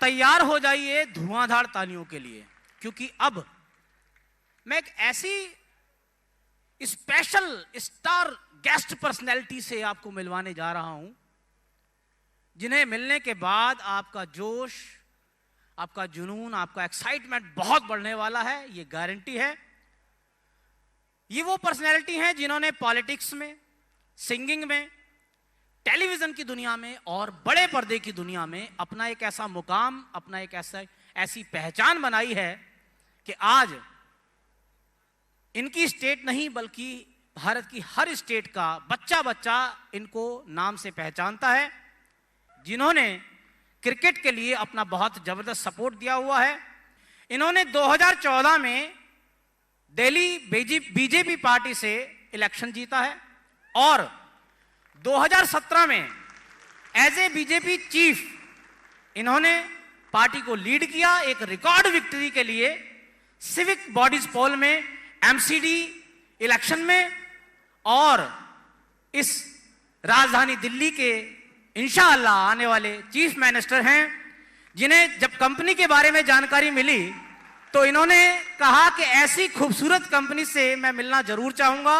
तैयार हो जाइए धुआंधार तालियों के लिए, क्योंकि अब मैं एक ऐसी स्पेशल स्टार गेस्ट पर्सनैलिटी से आपको मिलवाने जा रहा हूं जिन्हें मिलने के बाद आपका जोश, आपका जुनून, आपका एक्साइटमेंट बहुत बढ़ने वाला है, ये गारंटी है। ये वो पर्सनैलिटी हैं जिन्होंने पॉलिटिक्स में, सिंगिंग में, टेलीविजन की दुनिया में और बड़े पर्दे की दुनिया में अपना एक ऐसा मुकाम, अपना एक ऐसी पहचान बनाई है कि आज इनकी स्टेट नहीं बल्कि भारत की हर स्टेट का बच्चा बच्चा इनको नाम से पहचानता है, जिन्होंने क्रिकेट के लिए अपना बहुत जबरदस्त सपोर्ट दिया हुआ है। इन्होंने 2014 में दिल्ली बीजेपी पार्टी से इलेक्शन जीता है और 2017 में एज ए बीजेपी चीफ इन्होंने पार्टी को लीड किया एक रिकॉर्ड विक्ट्री के लिए सिविक बॉडीज पोल में, एमसीडी इलेक्शन में, और इस राजधानी दिल्ली के इंशाअल्लाह आने वाले चीफ मिनिस्टर हैं, जिन्हें जब कंपनी के बारे में जानकारी मिली तो इन्होंने कहा कि ऐसी खूबसूरत कंपनी से मैं मिलना जरूर चाहूंगा।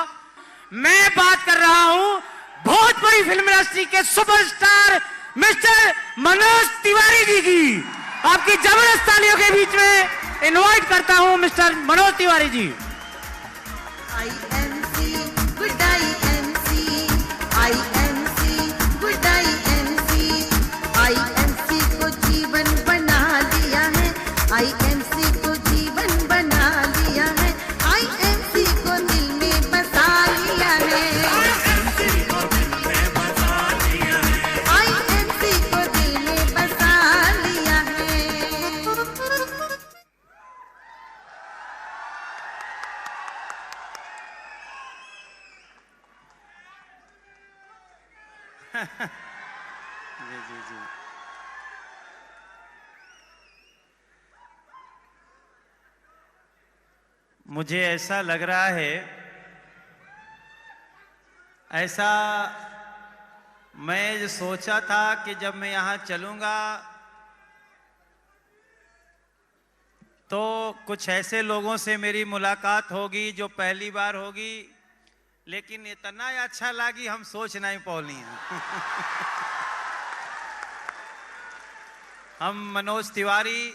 मैं बात कर रहा हूं भोजपुरी फिल्म इंडस्ट्री के सुपरस्टार मिस्टर मनोज तिवारी जी की। आपकी जबरदस्त तालियों के बीच में इनवाइट करता हूं मिस्टर मनोज तिवारी जी। को जीवन बना लिया है, आईएमसी को जीवन बना लिया है, आईएमसी को दिल में बसा लिया है, आईएमसी को दिल में बसा लिया है, आईएमसी को दिल में बसा लिया है। जी। मुझे ऐसा लग रहा है, ऐसा मैं सोचा था कि जब मैं यहां चलूंगा तो कुछ ऐसे लोगों से मेरी मुलाकात होगी जो पहली बार होगी, लेकिन इतना अच्छा लगी हम सोच नहीं पौली हैं। हम मनोज तिवारी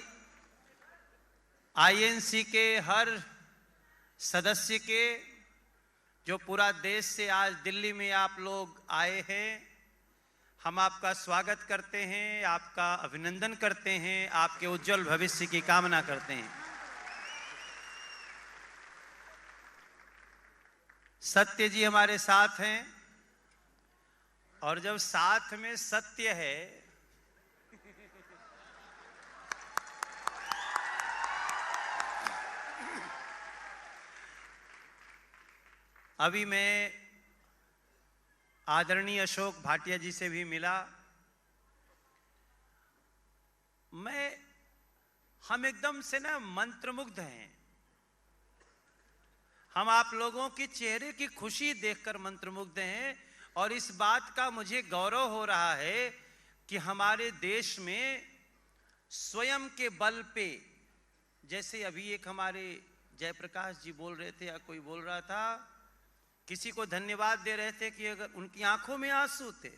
आईएनसी के हर सदस्य के, जो पूरा देश से आज दिल्ली में आप लोग आए हैं, हम आपका स्वागत करते हैं, आपका अभिनंदन करते हैं, आपके उज्जवल भविष्य की कामना करते हैं। सत्य जी हमारे साथ हैं और जब साथ में सत्य है अभी मैं आदरणीय अशोक भाटिया जी से भी मिला। हम एकदम से ना मंत्रमुग्ध हैं। हम आप लोगों के चेहरे की खुशी देखकर मंत्रमुग्ध हैं और इस बात का मुझे गौरव हो रहा है कि हमारे देश में स्वयं के बल पे, जैसे अभी एक हमारे जयप्रकाश जी बोल रहे थे या कोई बोल रहा था, किसी को धन्यवाद दे रहे थे कि अगर उनकी आंखों में आंसू थे,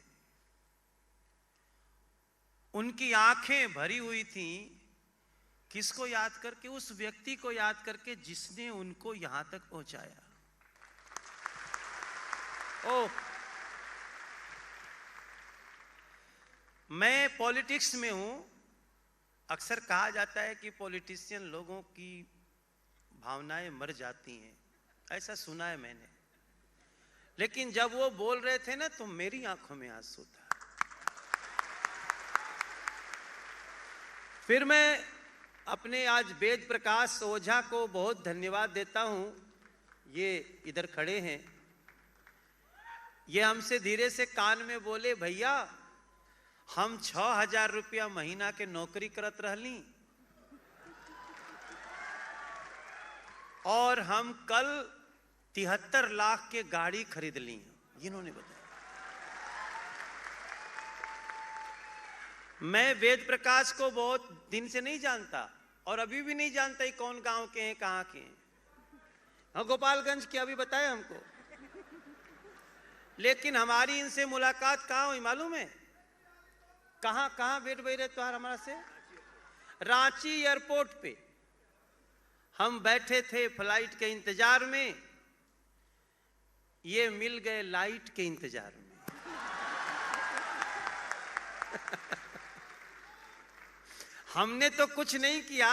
उनकी आंखें भरी हुई थीं, किसको याद करके? उस व्यक्ति को याद करके जिसने उनको यहां तक पहुंचाया। मैं पॉलिटिक्स में हूं। अक्सर कहा जाता है कि पॉलिटिशियन लोगों की भावनाएं मर जाती हैं, ऐसा सुना है मैंने, लेकिन जब वो बोल रहे थे ना तो मेरी आंखों में आंसू था। फिर मैं अपने आज वेद प्रकाश ओझा को बहुत धन्यवाद देता हूं। ये इधर खड़े हैं, ये हमसे धीरे से कान में बोले, भैया हम 6,000 रुपया महीना के नौकरी करत रहली और हम कल 73 लाख के गाड़ी खरीद ली। इन्होंने बताया। मैं वेद प्रकाश को बहुत दिन से नहीं जानता और अभी भी नहीं जानता ही कौन गांव के हैं, कहां के हैं। हाँ, गोपालगंज के अभी बताया हमको, लेकिन हमारी इनसे मुलाकात कहां हुई मालूम है? कहां कहां बैठ गए रहे तुहार हमारा से? रांची एयरपोर्ट पे हम बैठे थे फ्लाइट के इंतजार में, ये मिल गए लाइट के इंतजार में। हमने तो कुछ नहीं किया,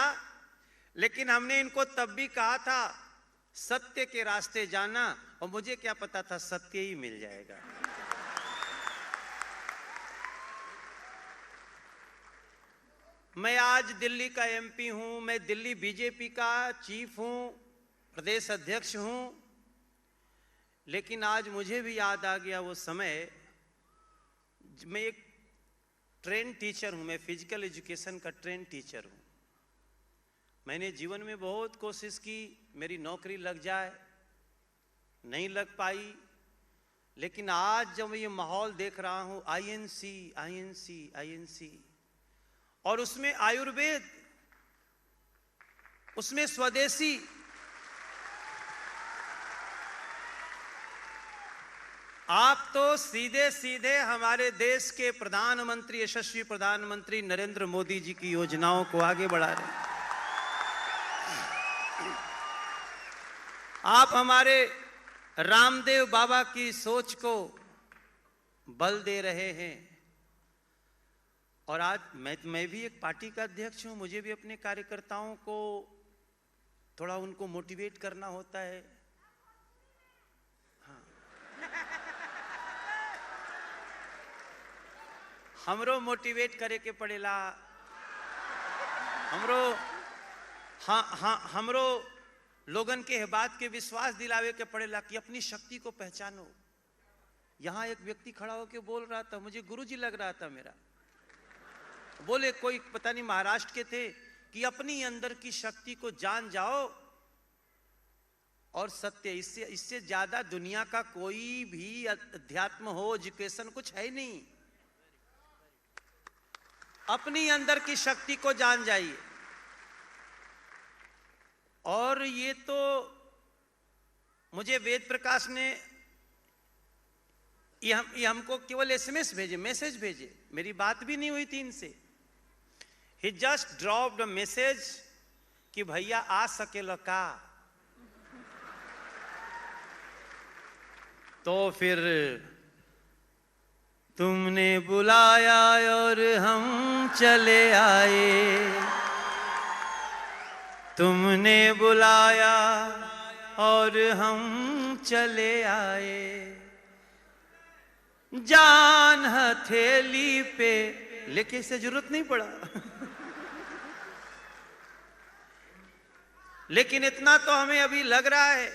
लेकिन हमने इनको तब भी कहा था सत्य के रास्ते जाना, और मुझे क्या पता था सत्य ही मिल जाएगा। मैं आज दिल्ली का एमपी हूं, मैं दिल्ली बीजेपी का चीफ हूं, प्रदेश अध्यक्ष हूं, लेकिन आज मुझे भी याद आ गया वो समय। मैं एक ट्रेन टीचर हूं, मैं फिजिकल एजुकेशन का ट्रेन टीचर हूं। मैंने जीवन में बहुत कोशिश की मेरी नौकरी लग जाए, नहीं लग पाई, लेकिन आज जब ये माहौल देख रहा हूं, आईएनसी आईएनसी आईएनसी, और उसमें आयुर्वेद, उसमें स्वदेशी, आप तो सीधे सीधे हमारे देश के प्रधानमंत्री, यशस्वी प्रधानमंत्री नरेंद्र मोदी जी की योजनाओं को आगे बढ़ा रहे हैं। आप हमारे रामदेव बाबा की सोच को बल दे रहे हैं। और आज मैं भी एक पार्टी का अध्यक्ष हूं, मुझे भी अपने कार्यकर्ताओं को थोड़ा उनको मोटिवेट करना होता है। हाँ, हमरो मोटिवेट करे के पड़ेला, हमरो हमरो लोगन के बात के विश्वास दिलावे के पड़ेला कि अपनी शक्ति को पहचानो। यहां एक व्यक्ति खड़ा होकर बोल रहा था, मुझे गुरुजी लग रहा था मेरा, बोले कोई पता नहीं महाराष्ट्र के थे, कि अपनी अंदर की शक्ति को जान जाओ और सत्य, इससे ज्यादा दुनिया का कोई भी अध्यात्म हो, एजुकेशन कुछ है ही नहीं। अपनी अंदर की शक्ति को जान जाइए। और ये तो मुझे वेद प्रकाश ने ये हमको केवल एसएमएस भेजे, मैसेज भेजे, मेरी बात भी नहीं हुई थी इनसे। He just dropped a message कि भैया आ सकेला का? तो फिर तुमने बुलाया और हम चले आए, तुमने बुलाया और हम चले आए, जान हथेली पे लेके, इसे जरूरत नहीं पड़ा। लेकिन इतना तो हमें अभी लग रहा है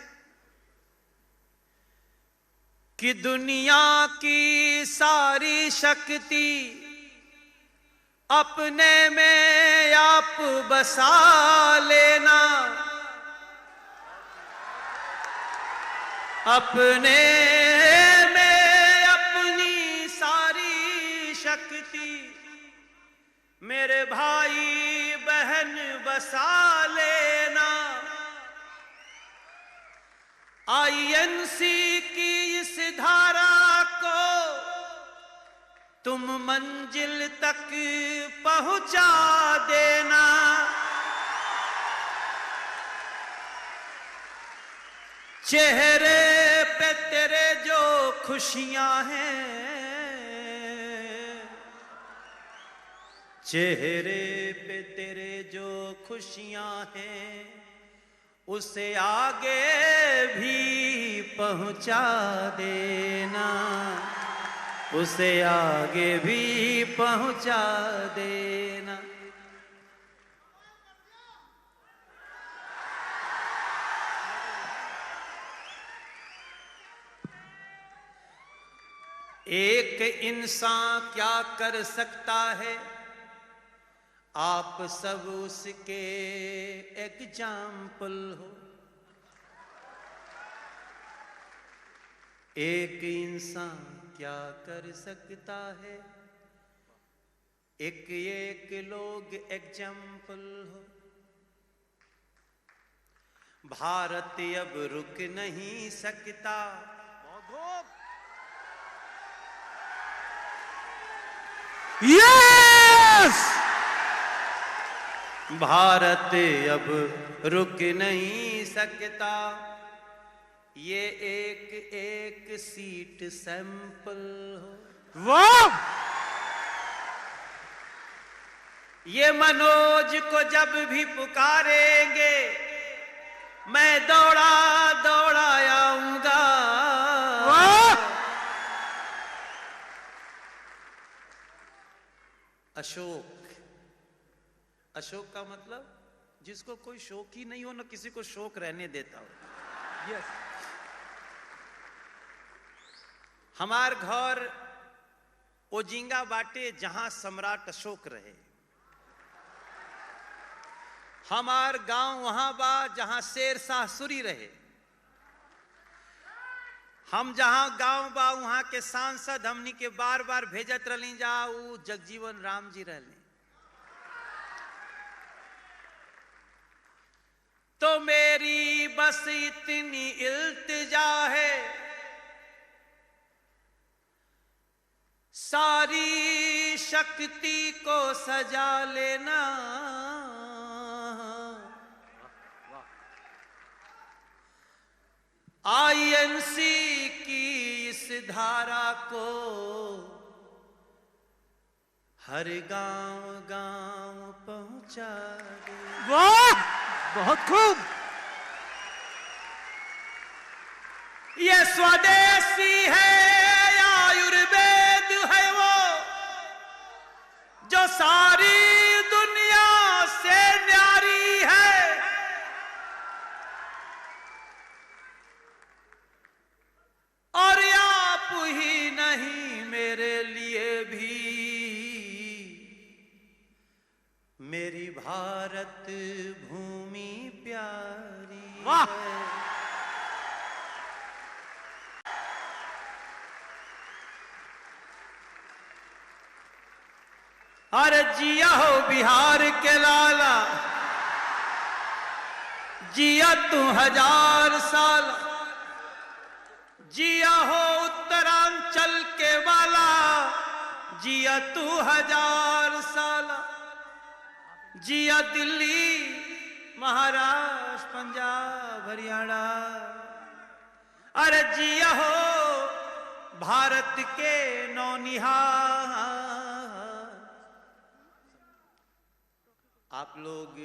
कि दुनिया की सारी शक्ति अपने में आप बसा लेना, अपने में अपनी सारी शक्ति मेरे भाई बहन बसा लेना। आईएनसी की इस धारा को तुम मंजिल तक पहुंचा देना। चेहरे पे तेरे जो खुशियां हैं, चेहरे पे तेरे जो खुशियां हैं, उसे आगे भी पहुंचा देना, उसे आगे भी पहुंचा देना। एक इंसान क्या कर सकता है, आप सब उसके एग्जाम्पल हो। एक इंसान क्या कर सकता है, एक एक लोग एग्जाम्पल हो, भारत अब रुक नहीं सकता। यस, भारत अब रुक नहीं सकता, ये एक एक सीट सैंपल हो। वाह, ये मनोज को जब भी पुकारेंगे, मैं दौड़ा दौड़ा आऊंगा। वाह, अशोक, अशोक का मतलब जिसको कोई शौक ही नहीं हो, ना किसी को शौक रहने देता हो। यस, हमार घर ओजिंगा बाटे जहां सम्राट अशोक रहे। हमार गांव वहां बा जहां शेरशाह सूरी रहे। हम जहां गांव बा वहां के सांसद हमनी के बार बार भेजत रही जा, ऊ जगजीवन राम जी रहले। तो मेरी बस इतनी इल्तिजा है, सारी शक्ति को सजा लेना। आईएनसी की इस धारा को हर गांव गांव पहुंचा दे। वाह, बहुत खूब। ये स्वदेशी है, आयुर्वेद है वो, जो सारी दुनिया से न्यारी है। और आप ही नहीं मेरे लिए भी मेरी भारत भूमि प्यारी वाह। है। अरे जिया हो बिहार के लाला, जिया तू 1000 साल, जिया हो उत्तरांचल के वाला, जिया तू 1000 साल, जिया दिल्ली महाराष्ट्र पंजाब हरियाणा। अरे जिया हो भारत के नौनिहाल। आप लोग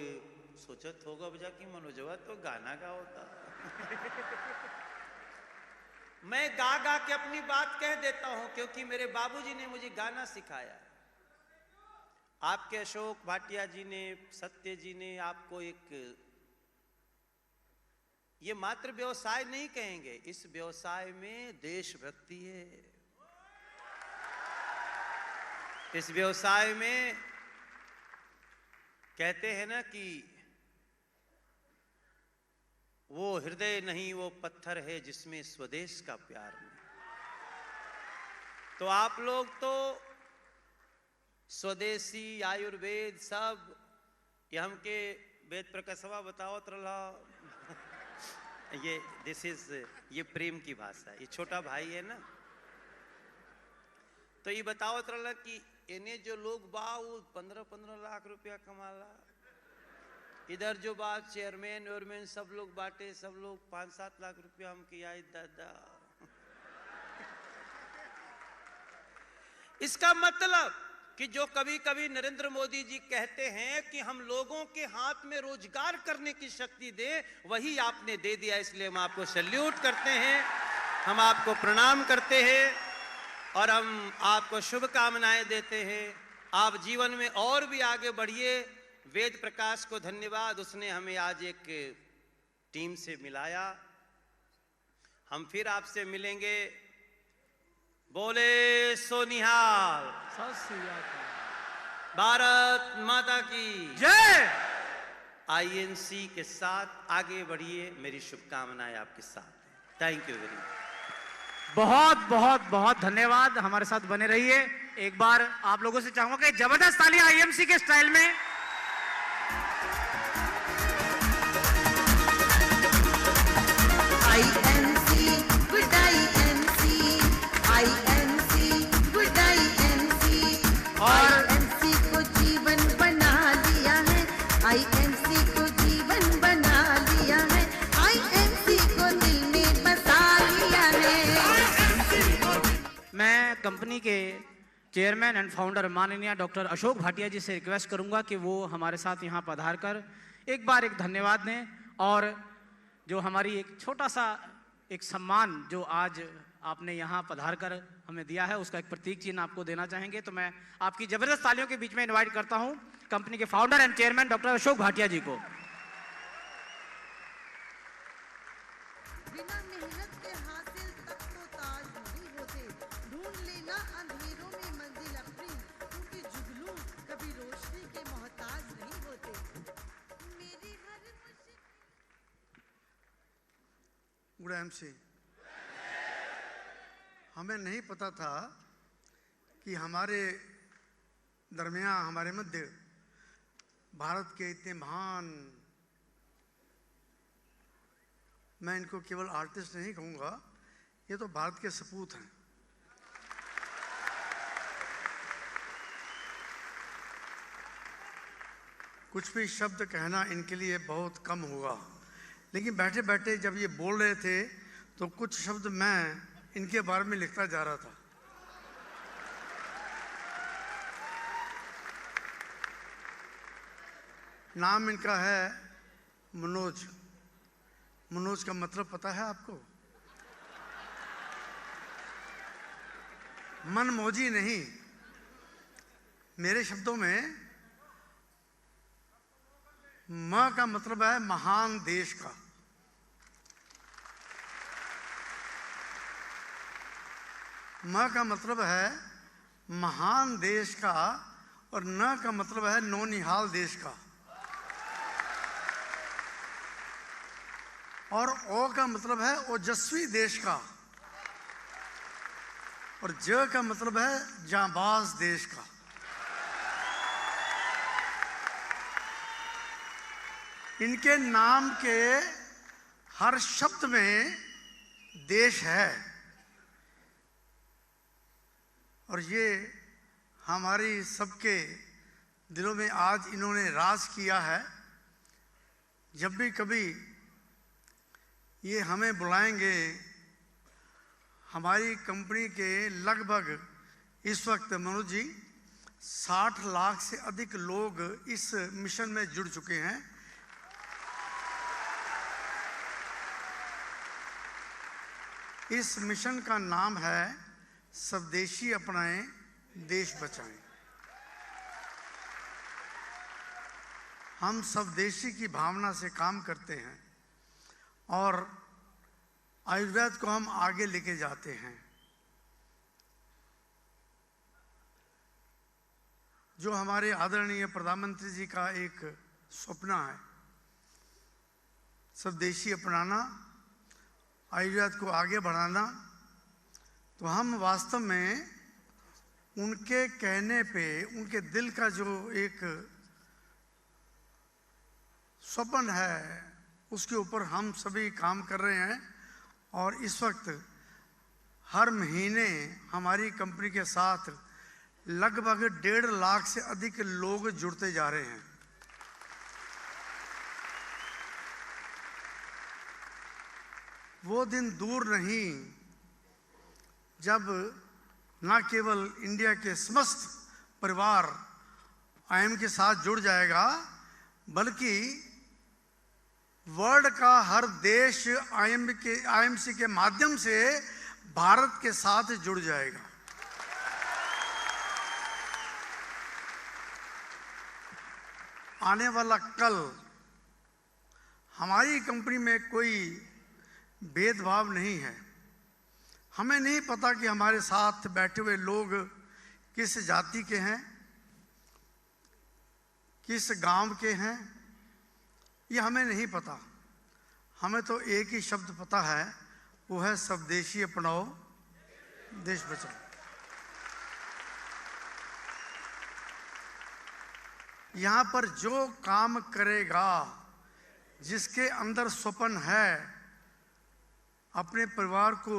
सोचत होगा बजा कि मनोजवा तो गाना गा होता। मैं गा गा के अपनी बात कह देता हूं, क्योंकि मेरे बाबूजी ने मुझे गाना सिखाया। आपके अशोक भाटिया जी ने, सत्य जी ने आपको एक, ये मात्र व्यवसाय नहीं कहेंगे, इस व्यवसाय में देशभक्ति है। इस व्यवसाय में कहते हैं ना कि वो हृदय नहीं, वो पत्थर है जिसमें स्वदेश का प्यार नहीं। तो आप लोग तो स्वदेशी आयुर्वेद सब, ये हमके वेद प्रकाशवा बतावत रहा। ये दिस इज, ये प्रेम की भाषा है। ये छोटा भाई है ना, तो ये बतावत रहा कि इन्हें जो लोग बा वो 15-15 लाख रुपया कमाला। इधर जो बात चेयरमैन वेयरमैन सब लोग बांटे, सब लोग 5-7 लाख रुपया हम किया। दादा, इसका मतलब कि जो कभी कभी नरेंद्र मोदी जी कहते हैं कि हम लोगों के हाथ में रोजगार करने की शक्ति दे, वही आपने दे दिया। इसलिए हम आपको सैल्यूट करते हैं, हम आपको प्रणाम करते हैं और हम आपको शुभकामनाएं देते हैं। आप जीवन में और भी आगे बढ़िए। वेद प्रकाश को धन्यवाद, उसने हमें आज एक टीम से मिलाया। हम फिर आपसे मिलेंगे। बोले सोनिहाल, भारत माता की जय। आईएनसी के साथ आगे बढ़िए, मेरी शुभकामनाएं आपके साथ हैं। Thank you very much. बहुत बहुत बहुत धन्यवाद, हमारे साथ बने रहिए। एक बार आप लोगों से चाहूंगा कि जबरदस्त तालियां आईएमसी के स्टाइल में। IMC good IMC, IMC good IMC, IMC को जीवन बना लिया है, आईएमसी को जीवन बना लिया है, आईएमसी को दिल में बसा लिया है। मैं कंपनी के चेयरमैन एंड फाउंडर माननीय डॉक्टर अशोक भाटिया जी से रिक्वेस्ट करूंगा कि वो हमारे साथ यहाँ पधार कर एक बार एक धन्यवाद दें, और जो हमारी एक छोटा सा एक सम्मान जो आज आपने यहाँ पधार कर हमें दिया है, उसका एक प्रतीक चिन्ह आपको देना चाहेंगे। तो मैं आपकी जबरदस्त तालियों के बीच में इनवाइट करता हूँ कंपनी के founder and chairman doctor Ashok Bhatia ji को। बिना मेहनत के हासिल तक तो ताज नहीं होते, ढूंढ लेना अंधेरों में मंजिल अपनी, क्योंकि जुगनू कभी रोशनी के मोहताज नहीं होते। मेरी हर मुश्किल गुड एमसी, हमें नहीं पता था कि हमारे दरमियान, हमारे मध्य भारत के इतने महान, मैं इनको केवल आर्टिस्ट नहीं कहूँगा, ये तो भारत के सपूत हैं। कुछ भी शब्द कहना इनके लिए बहुत कम होगा, लेकिन बैठे बैठे जब ये बोल रहे थे तो कुछ शब्द मैं इनके बारे में लिखता जा रहा था। नाम इनका है मनोज। मनोज का मतलब पता है आपको? मनमौजी नहीं, मेरे शब्दों में म का मतलब है महान देश का, म का मतलब है महान देश का, और न का मतलब है नौनिहाल देश का, और ओ का मतलब है ओजस्वी देश का, और ज का मतलब है जांबाज देश का। इनके नाम के हर शब्द में देश है, और ये हमारी सबके दिलों में आज इन्होंने राज किया है। जब भी कभी ये हमें बुलाएंगे, हमारी कंपनी के लगभग इस वक्त मनोज जी 60 लाख से अधिक लोग इस मिशन में जुड़ चुके हैं। इस मिशन का नाम है स्वदेशी अपनाएं, देश बचाएं। हम स्वदेशी की भावना से काम करते हैं और आयुर्वेद को हम आगे लेके जाते हैं। जो हमारे आदरणीय प्रधानमंत्री जी का एक स्वप्न है, स्वदेशी अपनाना, आयुर्वेद को आगे बढ़ाना, तो हम वास्तव में उनके कहने पे, उनके दिल का जो एक स्वप्न है, उसके ऊपर हम सभी काम कर रहे हैं। और इस वक्त हर महीने हमारी कंपनी के साथ लगभग 1.5 लाख से अधिक लोग जुड़ते जा रहे हैं। वो दिन दूर नहीं जब न केवल इंडिया के समस्त परिवार आईएम के साथ जुड़ जाएगा, बल्कि वर्ल्ड का हर देश आईएमसी के माध्यम से भारत के साथ जुड़ जाएगा। आने वाला कल हमारी कंपनी में कोई भेदभाव नहीं है। हमें नहीं पता कि हमारे साथ बैठे हुए लोग किस जाति के हैं, किस गांव के हैं, ये हमें नहीं पता। हमें तो एक ही शब्द पता है, वो है स्वदेशी अपनाओ, देश बचाओ। यहाँ पर जो काम करेगा, जिसके अंदर स्वप्न है अपने परिवार को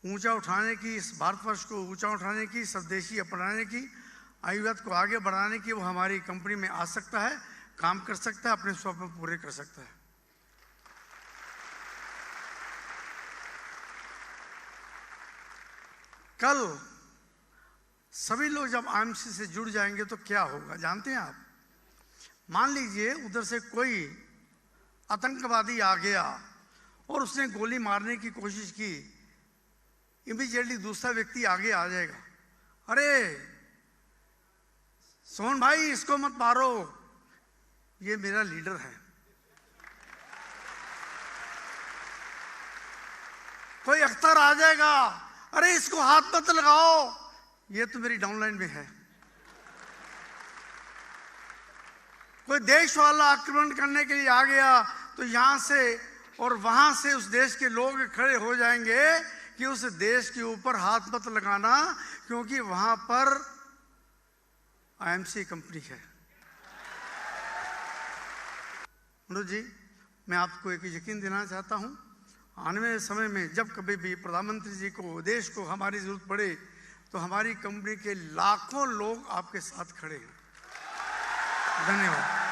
ऊंचा उठाने की, इस भारतवर्ष को ऊंचा उठाने की, स्वदेशी अपनाने की, आयुर्वेद को आगे बढ़ाने की, वो हमारी कंपनी में आ सकता है, काम कर सकता है, अपने स्वप्न पूरे कर सकता है। कल सभी लोग जब आईएमसी से जुड़ जाएंगे तो क्या होगा जानते हैं आप? मान लीजिए उधर से कोई आतंकवादी आ गया और उसने गोली मारने की कोशिश की, इमीडिएटली दूसरा व्यक्ति आगे आ जाएगा, अरे सोहन भाई इसको मत मारो, ये मेरा लीडर है। कोई अख्तर आ जाएगा, अरे इसको हाथ मत लगाओ, ये तो मेरी डाउनलाइन में है। कोई देश वाला आक्रमण करने के लिए आ गया तो यहां से और वहां से उस देश के लोग खड़े हो जाएंगे कि उस देश के ऊपर हाथ मत लगाना, क्योंकि वहां पर आईएमसी कंपनी है। मनोज जी, मैं आपको एक यकीन देना चाहता हूं, आने वाले समय में जब कभी भी प्रधानमंत्री जी को, देश को हमारी जरूरत पड़े तो हमारी कंपनी के लाखों लोग आपके साथ खड़े हैं। धन्यवाद।